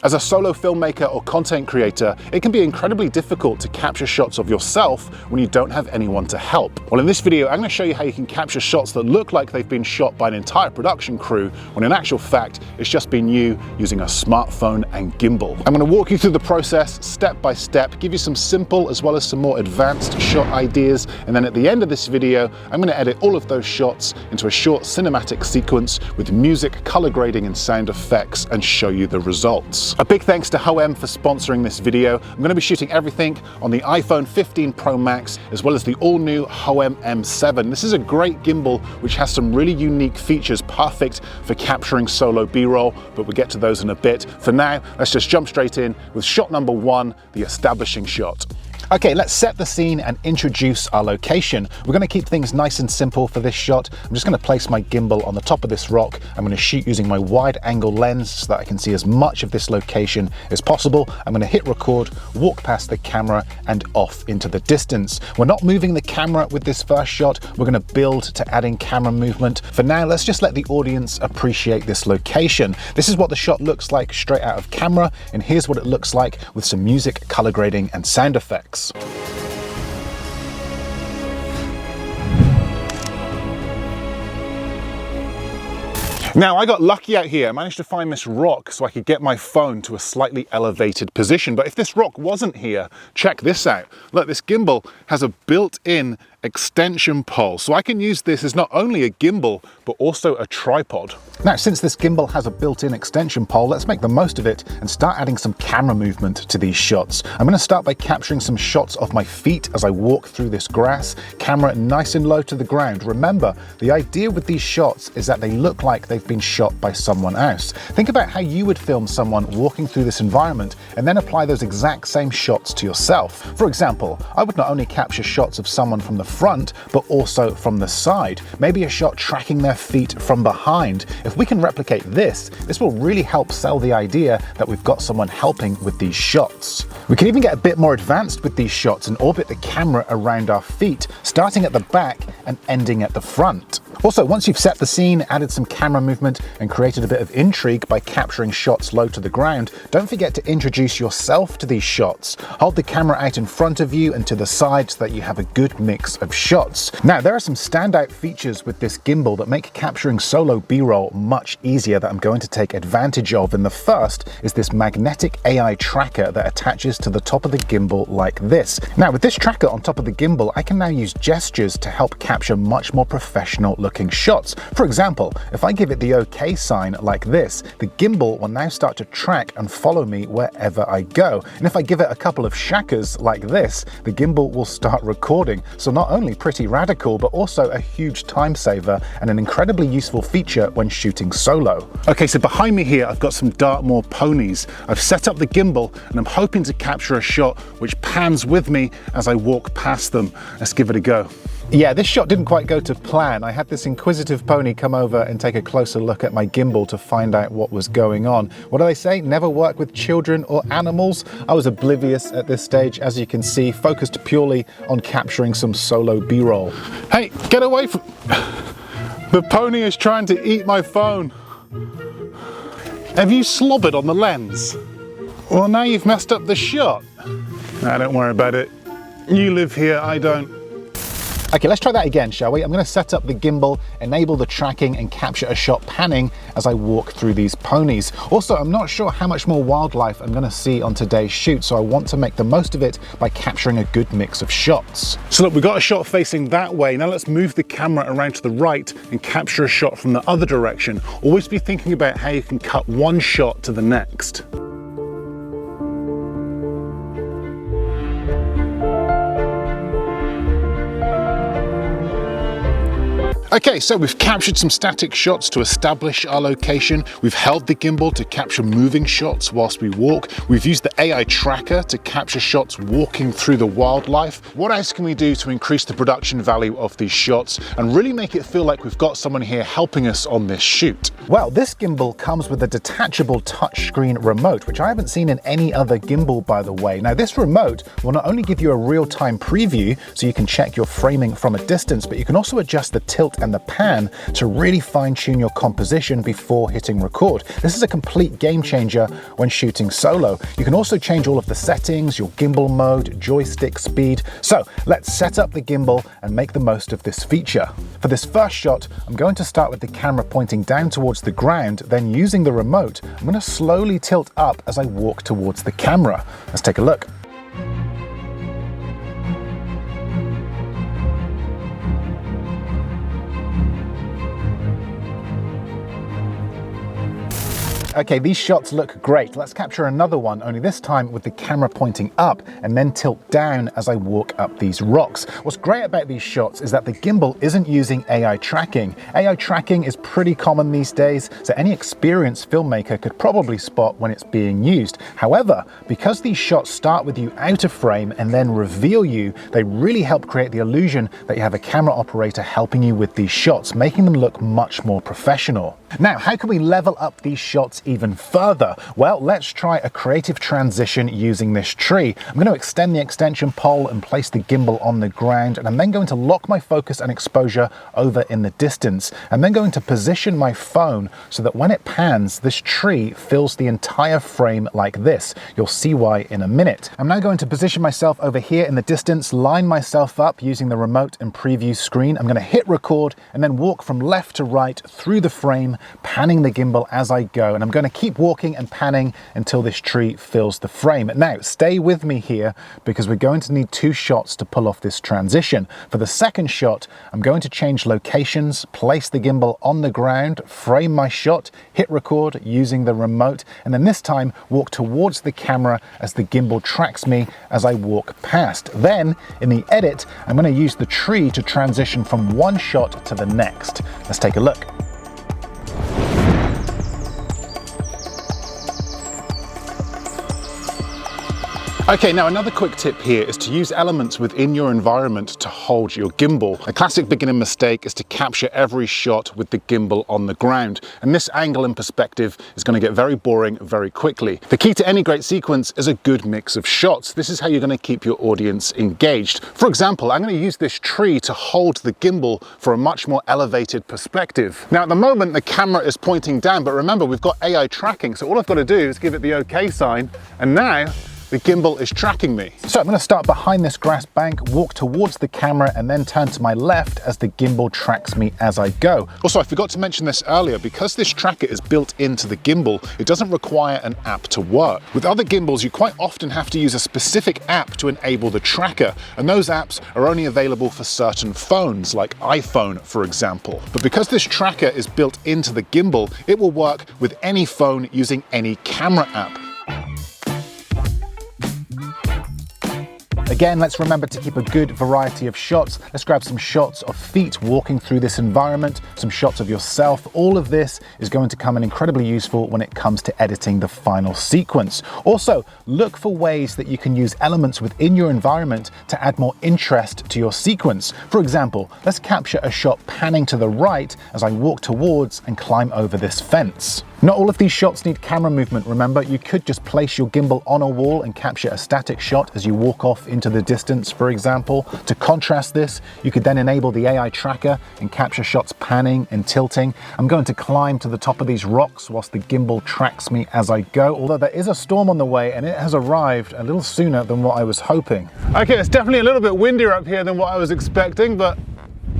As a solo filmmaker or content creator, it can be incredibly difficult to capture shots of yourself when you don't have anyone to help. Well, in this video, I'm going to show you how you can capture shots that look like they've been shot by an entire production crew, when in actual fact, it's just been you using a smartphone and gimbal. I'm going to walk you through the process step by step, give you some simple as well as some more advanced shot ideas, and then at the end of this video, I'm going to edit all of those shots into a short cinematic sequence with music, color grading, and sound effects, and show you the results. A big thanks to HOEM for sponsoring this video. I'm going to be shooting everything on the iPhone 15 Pro Max as well as the all-new HOEM M7. This is a great gimbal which has some really unique features perfect for capturing solo B-roll, but we'll get to those in a bit. For now, let's just jump straight in with shot number one, the establishing shot. Okay, let's set the scene and introduce our location. We're going to keep things nice and simple for this shot. I'm just going to place my gimbal on the top of this rock. I'm going to shoot using my wide angle lens so that I can see as much of this location as possible. I'm going to hit record, walk past the camera and off into the distance. We're not moving the camera with this first shot. We're going to build to adding camera movement. For now, let's just let the audience appreciate this location. This is what the shot looks like straight out of camera, and here's what it looks like with some music, color grading and sound effects. Now, I got lucky out here. I managed to find this rock so I could get my phone to a slightly elevated position. But if this rock wasn't here, check this out. Look, this gimbal has a built-in extension pole, so I can use this as not only a gimbal but also a tripod. Now, since this gimbal has a built-in extension pole, let's make the most of it and start adding some camera movement to these shots. I'm going to start by capturing some shots of my feet as I walk through this grass, camera nice and low to the ground. Remember, the idea with these shots is that they look like they've been shot by someone else. Think about how you would film someone walking through this environment and then apply those exact same shots to yourself. For example, I would not only capture shots of someone from the front, but also from the side. Maybe a shot tracking their feet from behind. If we can replicate this will really help sell the idea that we've got someone helping with these shots. We can even get a bit more advanced with these shots and orbit the camera around our feet, starting at the back and ending at the front. Also, once you've set the scene, added some camera movement, and created a bit of intrigue by capturing shots low to the ground, don't forget to introduce yourself to these shots. Hold the camera out in front of you and to the side so that you have a good mix of shots. Now, there are some standout features with this gimbal that make capturing solo B-roll much easier that I'm going to take advantage of, and the first is this magnetic AI tracker that attaches to the top of the gimbal like this. Now, with this tracker on top of the gimbal, I can now use gestures to help capture much more professional looking shots. For example, if I give it the OK sign like this, the gimbal will now start to track and follow me wherever I go. And if I give it a couple of shackers like this, the gimbal will start recording. So not only pretty radical, but also a huge time saver and an incredibly useful feature when shooting solo. Okay, so behind me here, I've got some Dartmoor ponies. I've set up the gimbal and I'm hoping to capture a shot which pans with me as I walk past them. Let's give it a go. Yeah, this shot didn't quite go to plan. I had this inquisitive pony come over and take a closer look at my gimbal to find out what was going on. What do they say? Never work with children or animals? I was oblivious at this stage, as you can see, focused purely on capturing some solo B-roll. Hey, get away from... The pony is trying to eat my phone. Have you slobbered on the lens? Well, now you've messed up the shot. Nah, don't worry about it. You live here, I don't. Okay, let's try that again, shall we? I'm going to set up the gimbal, enable the tracking and capture a shot panning as I walk through these ponies. Also, I'm not sure how much more wildlife I'm going to see on today's shoot, so I want to make the most of it by capturing a good mix of shots. So look, we've got a shot facing that way. Now let's move the camera around to the right and capture a shot from the other direction. Always be thinking about how you can cut one shot to the next. Okay, so we've captured some static shots to establish our location. We've held the gimbal to capture moving shots whilst we walk. We've used the AI tracker to capture shots walking through the wildlife. What else can we do to increase the production value of these shots and really make it feel like we've got someone here helping us on this shoot? Well, this gimbal comes with a detachable touchscreen remote, which I haven't seen in any other gimbal, by the way. Now, this remote will not only give you a real-time preview so you can check your framing from a distance, but you can also adjust the tilt and the pan to really fine-tune your composition before hitting record. This is a complete game changer when shooting solo. You can also change all of the settings, your gimbal mode, joystick speed. So let's set up the gimbal and make the most of this feature. For this first shot, I'm going to start with the camera pointing down towards the ground, then using the remote, I'm going to slowly tilt up as I walk towards the camera. Let's take a look. Okay, these shots look great. Let's capture another one, only this time with the camera pointing up and then tilt down as I walk up these rocks. What's great about these shots is that the gimbal isn't using AI tracking. AI tracking is pretty common these days, so any experienced filmmaker could probably spot when it's being used. However, because these shots start with you out of frame and then reveal you, they really help create the illusion that you have a camera operator helping you with these shots, making them look much more professional. Now, how can we level up these shots even further? Well, let's try a creative transition using this tree. I'm going to extend the extension pole and place the gimbal on the ground, and I'm then going to lock my focus and exposure over in the distance. I'm then going to position my phone so that when it pans, this tree fills the entire frame like this. You'll see why in a minute. I'm now going to position myself over here in the distance, line myself up using the remote and preview screen. I'm going to hit record and then walk from left to right through the frame, panning the gimbal as I go, and I'm going to keep walking and panning until this tree fills the frame. Now, stay with me here because we're going to need 2 shots to pull off this transition. For the second shot, I'm going to change locations, place the gimbal on the ground, frame my shot, hit record using the remote, and then this time walk towards the camera as the gimbal tracks me as I walk past. Then, in the edit, I'm going to use the tree to transition from one shot to the next. Let's take a look. Okay, now another quick tip here is to use elements within your environment to hold your gimbal. A classic beginner mistake is to capture every shot with the gimbal on the ground, and this angle and perspective is going to get very boring very quickly. The key to any great sequence is a good mix of shots. This is how you're going to keep your audience engaged. For example, I'm going to use this tree to hold the gimbal for a much more elevated perspective. Now at the moment the camera is pointing down, but remember we've got AI tracking, so all I've got to do is give it the OK sign, and now the gimbal is tracking me. So I'm going to start behind this grass bank, walk towards the camera, and then turn to my left as the gimbal tracks me as I go. Also, I forgot to mention this earlier, because this tracker is built into the gimbal, it doesn't require an app to work. With other gimbals, you quite often have to use a specific app to enable the tracker, and those apps are only available for certain phones, like iPhone, for example. But because this tracker is built into the gimbal, it will work with any phone using any camera app. Again, let's remember to keep a good variety of shots. Let's grab some shots of feet walking through this environment, some shots of yourself. All of this is going to come in incredibly useful when it comes to editing the final sequence. Also, look for ways that you can use elements within your environment to add more interest to your sequence. For example, let's capture a shot panning to the right as I walk towards and climb over this fence. Not all of these shots need camera movement, remember. You could just place your gimbal on a wall and capture a static shot as you walk off into the distance, for example. To contrast this, you could then enable the AI tracker and capture shots panning and tilting. I'm going to climb to the top of these rocks whilst the gimbal tracks me as I go, although there is a storm on the way and it has arrived a little sooner than what I was hoping. Okay, it's definitely a little bit windier up here than what I was expecting, but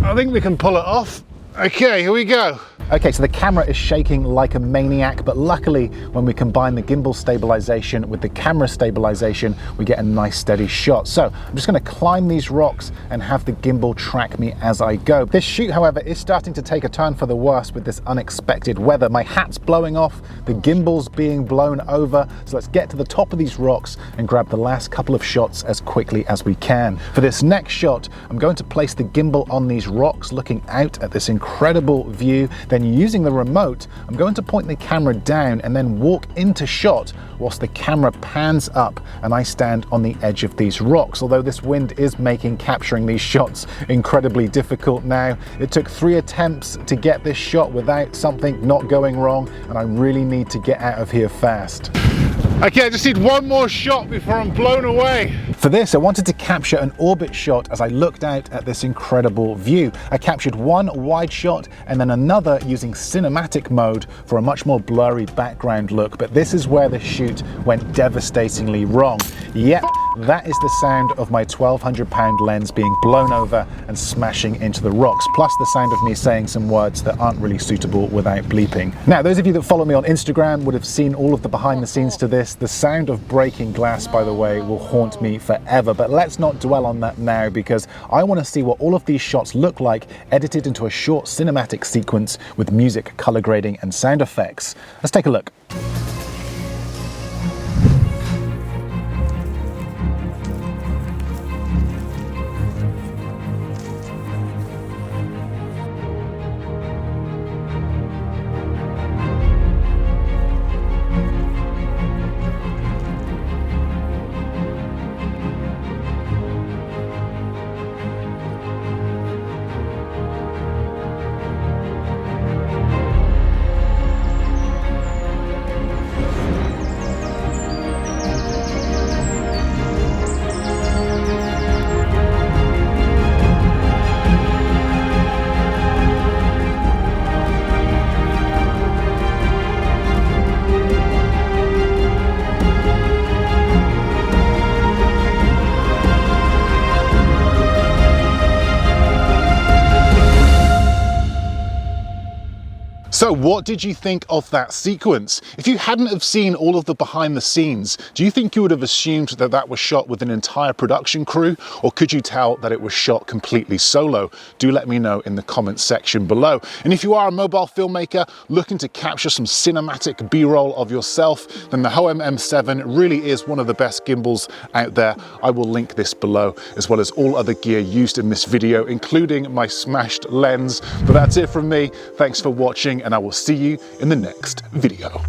I think we can pull it off. Okay, here we go. Okay, so the camera is shaking like a maniac, but luckily when we combine the gimbal stabilization with the camera stabilization, we get a nice steady shot. So I'm just going to climb these rocks and have the gimbal track me as I go. This shoot, however, is starting to take a turn for the worse with this unexpected weather. My hat's blowing off, the gimbal's being blown over, so let's get to the top of these rocks and grab the last couple of shots as quickly as we can. For this next shot, I'm going to place the gimbal on these rocks, looking out at this incredible view. Then using the remote, I'm going to point the camera down and then walk into shot whilst the camera pans up and I stand on the edge of these rocks. Although this wind is making capturing these shots incredibly difficult now. It took 3 attempts to get this shot without something not going wrong, and I really need to get out of here fast. Okay, I just need one more shot before I'm blown away. For this, I wanted to capture an orbit shot as I looked out at this incredible view. I captured one wide shot and then another using cinematic mode for a much more blurry background look, but this is where the shoot went devastatingly wrong. Yep, that is the sound of my 1,200-pound lens being blown over and smashing into the rocks, plus the sound of me saying some words that aren't really suitable without bleeping. Now, those of you that follow me on Instagram would have seen all of the behind the scenes to this. The sound of breaking glass, by the way, will haunt me forever, but let's not dwell on that now because I want to see what all of these shots look like edited into a short cinematic sequence with music, color grading, and sound effects. Let's take a look. So what did you think of that sequence? If you hadn't have seen all of the behind the scenes, do you think you would have assumed that that was shot with an entire production crew, or could you tell that it was shot completely solo? Do let me know in the comments section below. And if you are a mobile filmmaker looking to capture some cinematic B-roll of yourself, then the Hohem M7 really is one of the best gimbals out there. I will link this below, as well as all other gear used in this video, including my smashed lens. But that's it from me. Thanks for watching, and I will see you in the next video.